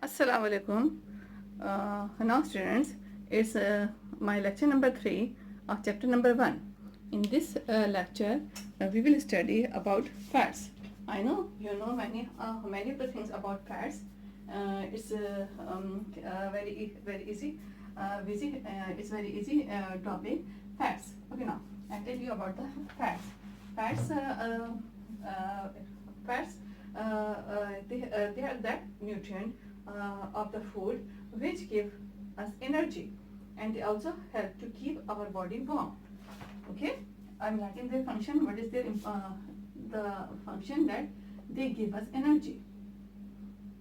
Assalamu alaikum. Now students, it's my lecture number 3 of chapter number 1. In this lecture, we will study about fats. I know you know many of the things about fats. It's very easy. It's very easy topic. Fats. Okay, now I tell you about the fats. Fats. Fats. They are that nutrient of the food which give us energy, and they also help to keep our body warm. Okay, I'm writing their function. What is their the function that they give us energy?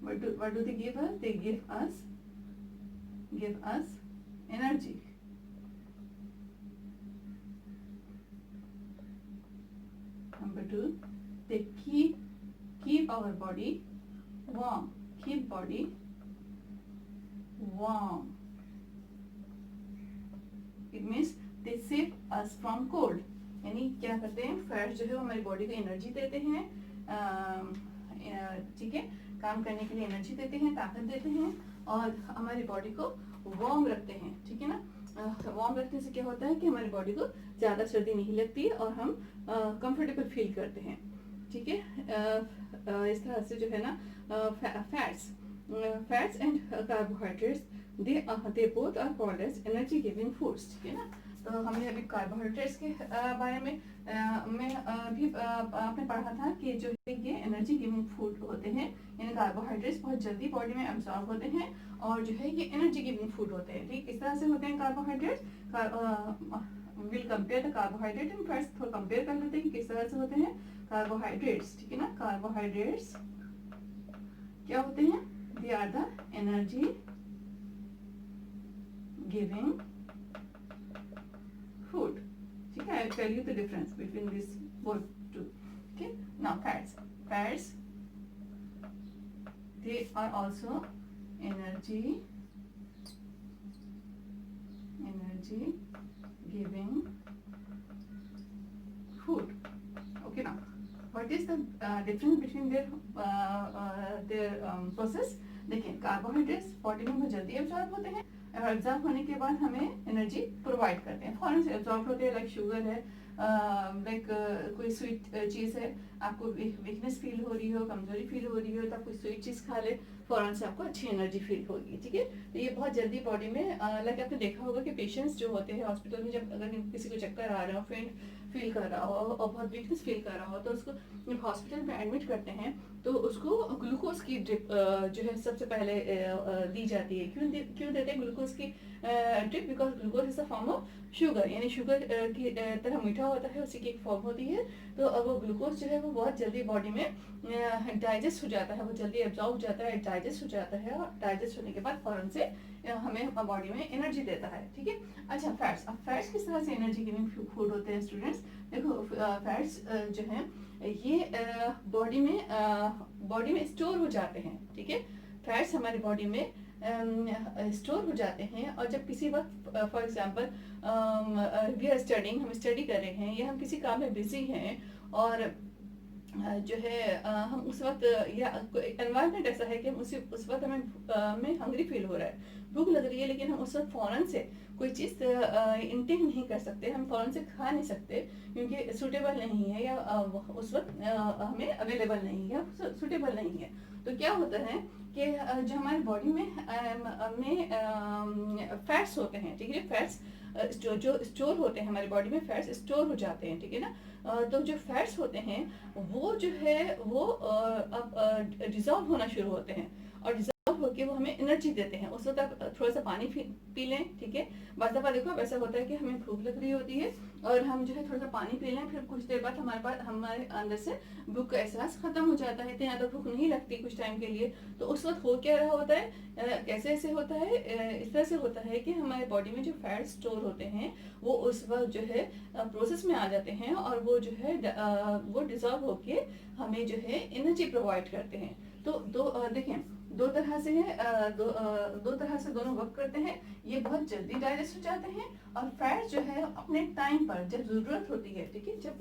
What do they give us? They give us energy. Number 2, they keep our body warm. Keep body warm. It means they save us from cold. यानी क्या करते हैं, fat जो है वो हमारी body को energy देते हैं, ठीक है, काम करने के लिए एनर्जी देते हैं, ताकत देते हैं और हमारी बॉडी को वार्म रखते हैं, ठीक है ना। वार्म रखने से क्या होता है कि हमारी बॉडी को ज़्यादा सर्दी नहीं लगती है और हम कंफर्टेबल फील करते हैं, ठीक है। इस तरह से जो है ना fats and carbohydrates they both are called as energy giving foods, ठीक है ना। तो हमने अभी कार्बोहाइड्रेट्स के बारे में भी आपने पढ़ा था कि जो है ये एनर्जी गिविंग फूड होते हैं, यानी कार्बोहाइड्रेट्स बहुत जल्दी बॉडी में एब्जॉर्ब होते हैं और जो है ये एनर्जी गिविंग फूड होते हैं, ठीक। इस तरह से होते हैं carbohydrates. Will compare the carbohydrate and fats, थोड़ा कंपेयर कर लेते हैं कि किस तरह से होते हैं कार्बोहाइड्रेट्स, ठीक है ना। कार्बोहाइड्रेट्स क्या होते हैं? They are the energy giving food, ठीक है। I will tell you the difference between these both two. Okay, now fats they are also energy giving food. Okay, now what is the difference between their process? देखिए, carbohydrates body में बहुत जल्दी absorb होते हैं और absorb होने के बाद हमें एनर्जी प्रोवाइड करते हैं, फौरन से एब्जॉर्ब होते हैं। लाइक शुगर है, लाइक कोई स्वीट चीज़ है, आपको वीकनेस फील हो रही हो, कमजोरी फील हो रही हो, तो आप कोई स्वीट चीज़ खा ले, फौरन से आपको अच्छी एनर्जी फील होगी, ठीक है। तो ये बहुत जल्दी बॉडी में, लाइक आपने देखा होगा कि पेशेंट्स जो होते हैं हॉस्पिटल में, जब अगर किसी को चक्कर आ रहा हो, फेंट फील कर रहा हो और बहुत वीकनेस फील कर रहा हो, तो उसको जब हॉस्पिटल में एडमिट करते हैं तो उसको ग्लूकोज की ड्रिप जो है सबसे पहले दी जाती है। क्यों देते हैं ग्लूकोज की drip? Because glucose is a form of sugar, यानी शुगर की तरह मीठा होता है, उसी की एक फॉर्म होती है। तो अब वो ग्लूकोज जो है वो बहुत जल्दी बॉडी में डाइजेस्ट हो जाता है, वो जल्दी एब्जॉर्ब हो जाता है, डाइजेस्ट हो जाता है और डाइजेस्ट होने के बाद फौरन से हमें बॉडी में एनर्जी देता है, ठीक है। अच्छा, फैट्स। अब फैट्स किस तरह से एनर्जी गिविंग फूड होते हैं स्टूडेंट्स? देखो, फैट्स जो हैं ये बॉडी में स्टोर हो जाते हैं, ठीक है। फैट्स हमारी बॉडी में स्टोर हो जाते हैं और जब किसी वक्त, for example we are studying, हम स्टडी कर रहे हैं या हम किसी काम में बिजी हैं और जो है हम उस वक्त, या एनवायरनमेंट ऐसा है कि हम उस वक्त हमें हंग्री फील हो रहा है, भूख लग रही है, लेकिन हम उस वक्त फौरन से कोई चीज़ इंटेक नहीं कर सकते, हम फौरन से खा नहीं सकते क्योंकि सूटेबल नहीं है या उस वक्त हमें अवेलेबल नहीं है, सूटेबल नहीं है। तो क्या होता है कि जो हमारी बॉडी में फैट्स होते हैं, ठीक है, फैट्स जो स्टोर होते हैं हमारी बॉडी में, फैट्स स्टोर हो जाते हैं, ठीक है ना। तो जो फैट्स होते हैं वो जो है वो अब डिजॉल्व होना शुरू होते हैं और डिजॉल्व होकर वो हमें एनर्जी देते हैं। उस वक्त आप थोड़ा सा पानी पी लें, ठीक है। बाद दफ़ा देखो ऐसा होता है कि हमें भूख लग रही होती है और हम जो है थोड़ा सा पानी पी लें, फिर कुछ देर बाद हमारे अंदर से भूख का एहसास खत्म हो जाता है, इतनी ज़्यादा भूख नहीं लगती कुछ टाइम के लिए। तो उस वक्त हो क्या रहा होता है, कैसे ऐसे होता है, इस तरह से होता है कि हमारे बॉडी में जो फैट स्टोर होते हैं वो उस वक्त जो है प्रोसेस में आ जाते हैं और वो जो है वो डिजॉल्व होके हमें जो है एनर्जी प्रोवाइड करते हैं। तो देखें, दो तरह से है, दो तरह से दोनों वर्क करते हैं। ये बहुत जल्दी डाइजेस्ट हो जाते हैं, और फैट्स जो है अपने टाइम पर जब जरूरत होती है, ठीक है, जब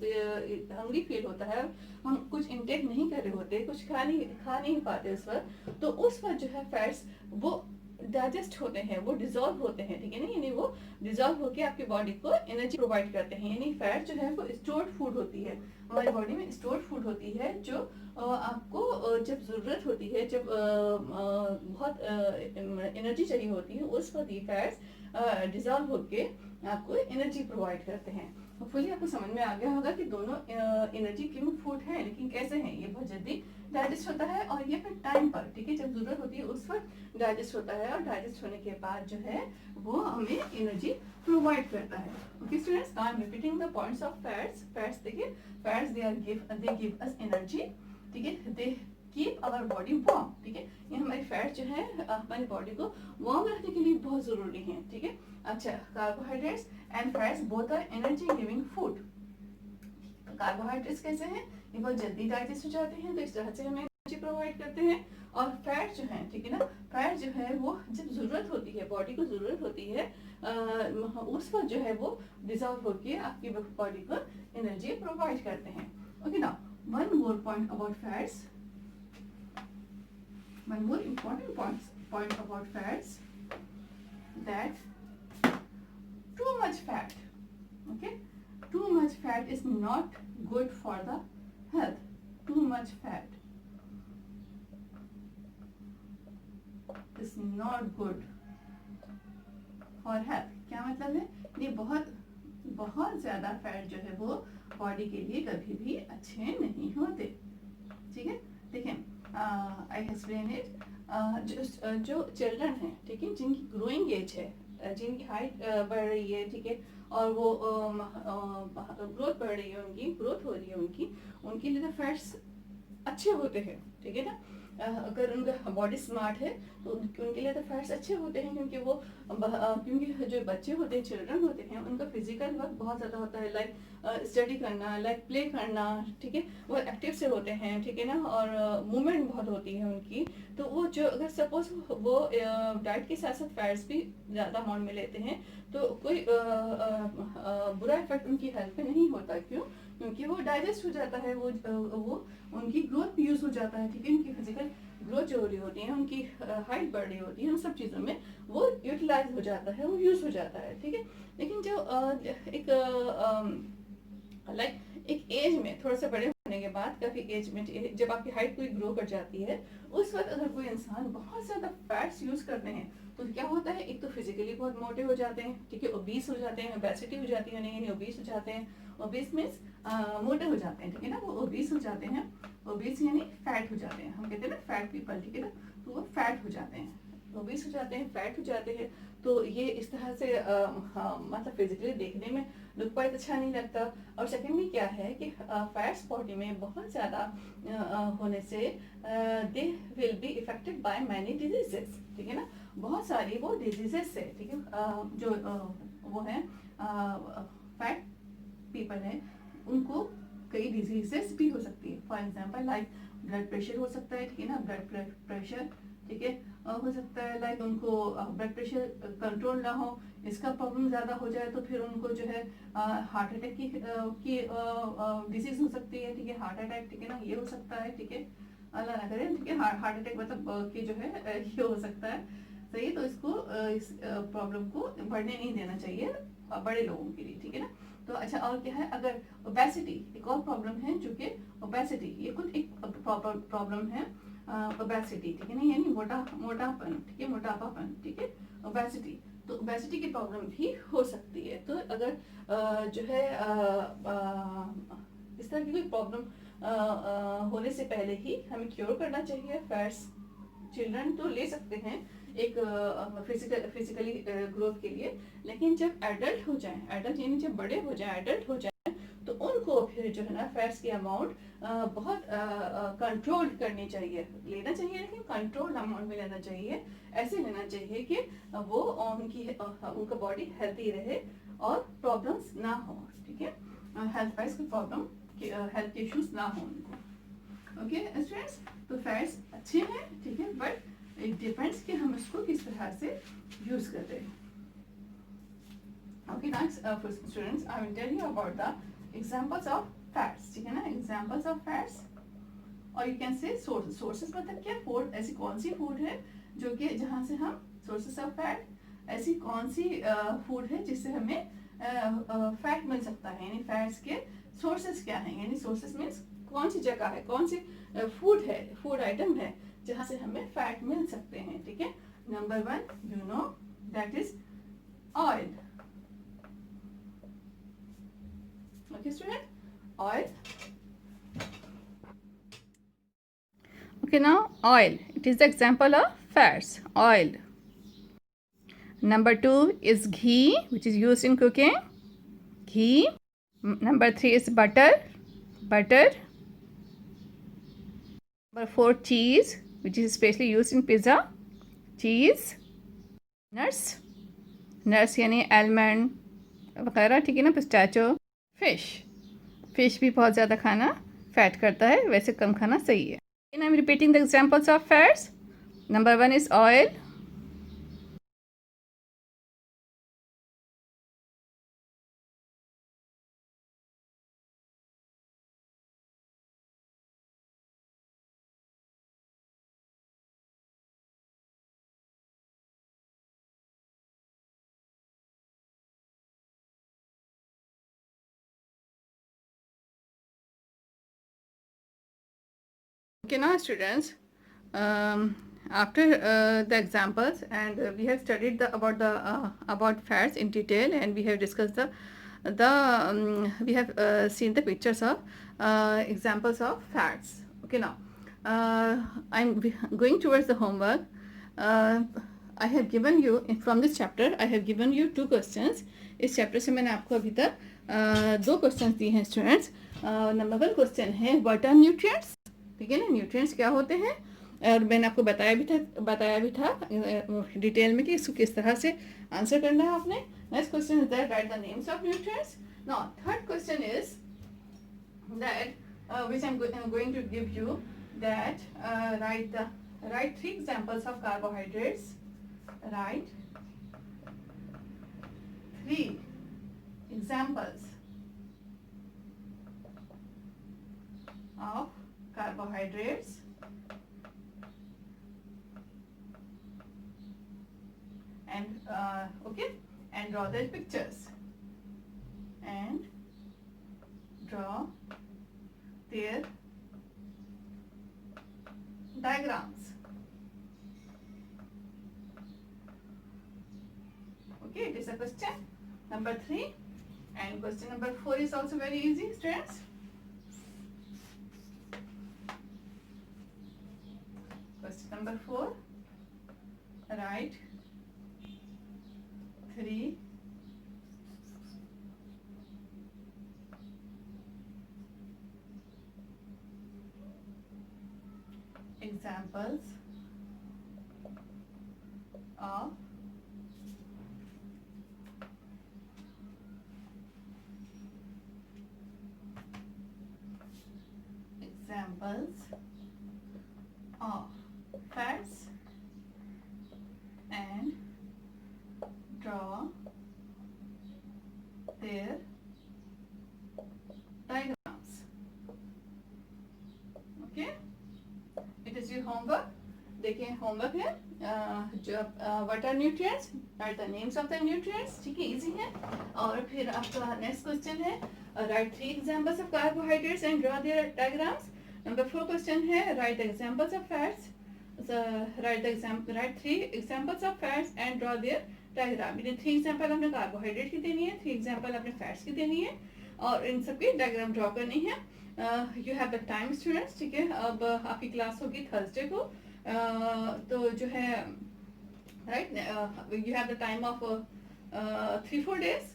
हंग्री फील होता है, हम कुछ इनटेक नहीं कर रहे होते, कुछ खा नहीं पाते उस वक्त, तो उस वक्त जो है फैट्स वो डाइजेस्ट होते हैं, वो डिजोल्व होते हैं, ठीक है ना, यानी वो डिजोल्व होकर आपकी बॉडी को एनर्जी प्रोवाइड करते हैं। यानी फैट जो है वो स्टोर्ड फूड होती है, हमारी बॉडी में स्टोर्ड फूड होती है, जो आपको जब ज़रूरत होती है, जब बहुत एनर्जी चाहिए होती है, उस वक्त ये फैट्स डिजोल्व होके आपको एनर्जी प्रोवाइड करते हैं। होपफुली आपको समझ में आ गया होगा कि दोनों एनर्जी गिविंग फूड है, लेकिन कैसे हैं। ये बहुत जल्दी डाइजेस्ट होता है, और ये फिर टाइम पर, ठीक है, जब जरूरत होती है उस वक्त डाइजेस्ट होता है, और डाइजेस्ट होने के बाद जो है वो हमें एनर्जी प्रोवाइड करता है। Okay students, I am repeating the points of fats. Fats देखिए, fats they give us energy, ठीक है, they keep our body warm, ठीक है, ये हमारी फैट जो है हमारी बॉडी को वार्म रखने के लिए बहुत जरूरी है, ठीक है। अच्छा, carbohydrates and fats both are energy giving food. Carbohydrates कैसे हैं, ये बहुत जल्दी डाइजेस्ट हो जाते हैं, तो इस तरह से हमें एनर्जी प्रोवाइड करते हैं। और फैट जो है, ठीक है ना, फैट जो है वो जब जरूरत होती है, बॉडी को जरूरत होती है, उस वक्त जो है वो डिजॉल्व होकर आपकी बॉडी को एनर्जी प्रोवाइड करते हैं। ओके ना, one more point about fats, one more important point about fats, that too much fat, okay, too much fat is not good for the health. Too much fat is not good for health. क्या मतलब है, ये बहुत ज्यादा fat जो है वो body के लिए कभी भी अच्छे नहीं होते, ठीक है। देखिए, आई एक्सप्लेन इट, जो चिल्ड्रन है, ठीक है, जिनकी ग्रोइंग एज है, जिनकी हाइट बढ़ रही है, ठीक है, और वो ग्रोथ बढ़ रही है, उनकी ग्रोथ हो रही है, उनके लिए तो फैट्स अच्छे होते हैं, ठीक है ना। अगर उनका बॉडी स्मार्ट है तो उनके लिए तो फैट्स अच्छे होते हैं, क्योंकि वो क्योंकि जो बच्चे होते हैं, चिल्ड्रन होते हैं, उनका फिजिकल वर्क बहुत ज़्यादा होता है, लाइक स्टडी करना, लाइक प्ले करना, ठीक है, वो एक्टिव से होते हैं, ठीक है ना, और मूवमेंट बहुत होती है उनकी। तो वो जो अगर सपोज वो डाइट के साथ साथ फैट्स भी ज़्यादा अमाउंट में लेते हैं, तो कोई बुरा इफेक्ट उनकी हेल्थ पे नहीं होता। क्यों? क्योंकि वो डाइजेस्ट हो जाता है, वो उनकी ग्रोथ भी यूज हो जाता है, ठीक है, उनकी फिजिकल ग्रोथ जो हो रही होती है, उनकी हाइट बढ़ रही होती है, उन सब चीज़ों में वो यूटिलाइज हो जाता है, वो यूज हो जाता है, ठीक है। लेकिन जो एक एज में, थोड़ा सा बड़े होने के बाद, काफी एज में, जब आपकी हाइट पूरी ग्रो कर जाती है, उस वक्त अगर कोई इंसान बहुत ज्यादा फैट्स यूज करते हैं, तो क्या होता है, एक तो फिजिकली बहुत मोटे हो जाते हैं, ठीक है, ओबीस हो जाते हैं, ओबेसिटी हो जाती है, नहीं ओबीस हो जाते हैं। ओबीस मीन्स मोटे हो जाते हैं, ठीक है ना, वो ओबीस हो जाते हैं। ओबीस यानी फैट हो जाते हैं, हम कहते हैं ना फैट पीपल, ठीक है ना, तो वो फैट हो जाते हैं, ओबीस हो जाते हैं, फैट हो जाते हैं। तो ये इस तरह से मतलब फिजिकली देखने में लुक वाइज अच्छा नहीं लगता। और सेकेंडली क्या है कि फैट्स बॉडी में बहुत ज़्यादा होने से they will be affected by many diseases, ठीक है ना, बहुत सारी वो डिजीजेस से, ठीक है, जो वो है फैट पीपल है, उनको कई डिजीजेस भी हो सकती है। For example like blood pressure हो सकता है, ठीक है ना, ब्लड प्रेशर, ठीक है, हो सकता है लाइक उनको ब्लड प्रेशर कंट्रोल ना हो, इसका प्रॉब्लम ज़्यादा हो जाए तो फिर उनको जो है हार्ट अटैक की डिजीज हो सकती है, ठीक है, हार्ट अटैक, ठीक है ना, ये हो सकता है, ठीक है, अल्लाह ना करे, ठीक है, हार्ट अटैक मतलब कि जो है ये हो सकता है, सही। तो इसको इस प्रॉब्लम को बढ़ने नहीं देना चाहिए बड़े लोगों के लिए, ठीक है ना। तो अच्छा, और क्या है, अगर ओबेसिटी एक और प्रॉब्लम है, जो कि ओबेसिटी ये खुद एक प्रॉब्लम है, ओबेसिटी, ठीक है ना, यानी मोटापन, ठीक है, मोटापापन, ठीक है, ओबेसिटी। तो ओबेसिटी की प्रॉब्लम भी हो सकती है। तो अगर जो है इस तरह की कोई प्रॉब्लम होने से पहले ही हमें क्योर करना चाहिए फैट्स। चिल्ड्रन तो ले सकते हैं एक फिजिकली ग्रोथ के लिए, लेकिन जब एडल्ट हो जाए, एडल्ट यानी जब बड़े हो जाए, एडल्ट हो जाए, तो उनको फिर जो है ना फैट्स की अमाउंट बहुत कंट्रोल करनी चाहिए, लेना चाहिए, लेकिन कंट्रोल अमाउंट में लेना चाहिए। ऐसे लेना चाहिए कि वो उनका बॉडी हेल्थी रहे और प्रॉब्लम्स ना हो, ठीक है, हेल्थ वाइज कोई प्रॉब्लम, हेल्थ के इश्यूज ना हो उनको। ओके स्टूडेंट्स, तो फैट्स अच्छे हैं, ठीक है, बट इट डिपेंड्स कि हम इसको किस तरह से यूज कर रहे हैं. Okay, next for students, I will tell you about the examples of fats. ठीक है ना, examples of fats, और you can say sources. Sources मतलब क्या, फूड, ऐसी कौन सी फूड है जो कि जहाँ से हम sources of fat, ऐसी कौन सी फूड है जिससे हमें फैट मिल सकता है, यानी फैट्स के सोर्सेस क्या हैं, यानी सोर्सेस मीन्स कौन सी जगह है, कौन सी फूड है, फूड आइटम है जहाँ से हमें फैट मिल सकते हैं. ठीक है, number 1 you know that is oil. Okay, student, oil. Okay, now oil. It is the example of fats. Oil. Number 2 is ghee, which is used in cooking. Ghee. Number 3 is butter. Butter. Number 4 cheese, which is especially used in pizza. Cheese. Nuts. Nuts यानी almond वगैरह. ठीक है ना, पिस्ताचो. Fish. Fish भी बहुत ज़्यादा खाना fat करता है, वैसे कम खाना सही है. And I'm repeating the examples of fats. Number 1 is oil. Okay, now students, after the examples, and we have studied about fats in detail, and we have discussed we have seen the pictures of examples of fats. Okay, now I'm going towards the homework. I have given you from this chapter. I have given you 2 questions. इस chapter से मैंने आपको अभी तक 2 questions दिए हैं students. Number 1 question है what are nutrients. ठीक है ना, न्यूट्रिएंट्स क्या होते हैं, और मैंने आपको बताया भी था डिटेल में कि इसको किस तरह से आंसर करना है आपने. Next question is that write the names of nutrients. Now third question is that which I am going to give you that write 3 examples of carbohydrates. Write 3 examples of carbohydrates and okay, and draw their pictures and draw their diagrams. Okay, it is a question number 3, and question number 4 is also very easy, students. Question number 4, write 3 examples of fats and draw their diagrams. Okay, it is your homework. देखिए homework है जो what are nutrients, write the names of the nutrients. ठीक है, easy है. और फिर आपका next question है write 3 examples of carbohydrates and draw their diagrams. Number 4 question है write the examples of fats. Write 3 examples of fats and draw their diagram. यानी 3 example आपने कार्बोहाइड्रेट की देनी है, 3 एग्जांपल आपने फैट्स की देनी है, और इन सबकी डायग्राम ड्रॉ करनी है. You have the time students. ठीक है, अब आपकी क्लास होगी थर्सडे को. तो जो है right you have the time of 3-4 days.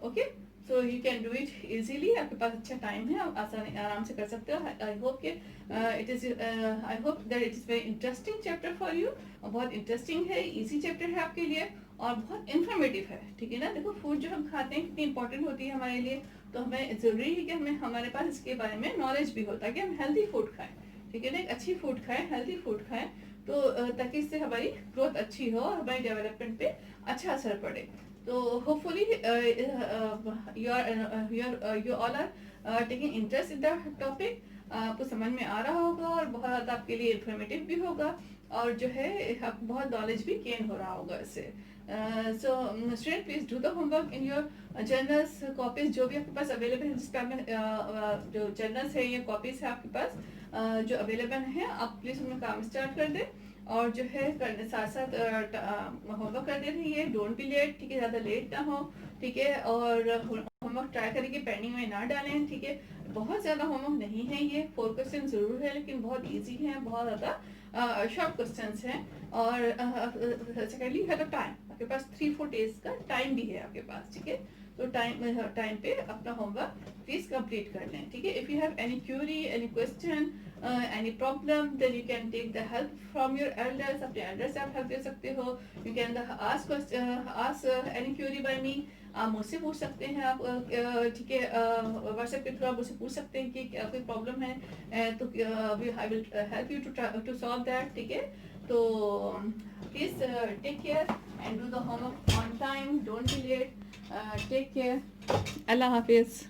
Okay, so you can do it easily. आपके पास अच्छा टाइम है, आप आसानी आराम से कर सकते हो. आई होप के I hope that it is very interesting chapter for you. बहुत इंटरेस्टिंग है, इजी चैप्टर है आपके लिए, और बहुत इन्फॉर्मेटिव है. ठीक है ना, देखो फूड जो हम खाते हैं कितनी इंपॉर्टेंट होती है हमारे लिए, तो हमें ज़रूरी है कि हमारे पास इसके बारे में नॉलेज भी होता है कि हम हेल्दी फूड खाएं. ठीक है ना, एक अच्छी फूड खाएं, हेल्दी फूड खाएं, तो ताकि इससे हमारी ग्रोथ अच्छी हो और हमारी डेवलपमेंट पे अच्छा असर पड़े। तो hopefully you all are taking interest in the topic, आपको समझ में आ रहा होगा और बहुत ज़्यादा आपके लिए इंफॉर्मेटिव भी होगा, और जो है आपको बहुत नॉलेज भी गेन हो रहा होगा इससे। So student please do the homework in your journals, copies जो भी आपके पास अवेलेबल है, जिस पे आपने जो जर्नल्स है या कॉपीज है आपके पास जो अवेलेबल हैं, आप प्लीज उनमें काम स्टार्ट कर दें, और जो है करने साथ साथ होमवर्क कर दे रहिए, डोंट बी लेट, ठीक है, ज़्यादा लेट ना हो, ठीक है, और होमवर्क ट्राई करेंगे पेंडिंग में ना डालें, ठीक है। बहुत ज़्यादा होमवर्क नहीं है ये, 4 क्वेश्चन ज़रूर है लेकिन बहुत इजी हैं, बहुत ज़्यादा शॉर्ट क्वेश्चंस हैं, और सेकेंडली है तो टाइम, आपके पास 3-4 डेज का टाइम भी है आपके पास, ठीक है। तो टाइम पे अपना होमवर्क प्लीज कंप्लीट कर लें, ठीक है। If you have any Curie, any question, any problem, then you can take the help from your elders, अपने elders से आप help ले सकते हो। You can ask any query by me, आप मुझसे पूछ सकते हैं, आप ठीक है, व्हाट्सएप के थ्रू आप मुझसे पूछ सकते हैं कि क्या कोई प्रॉब्लम है, तो I will help you to solve that, ठीक है। तो please take care and do the homework on time, don't be late, take care, अल्लाह हाफिज़।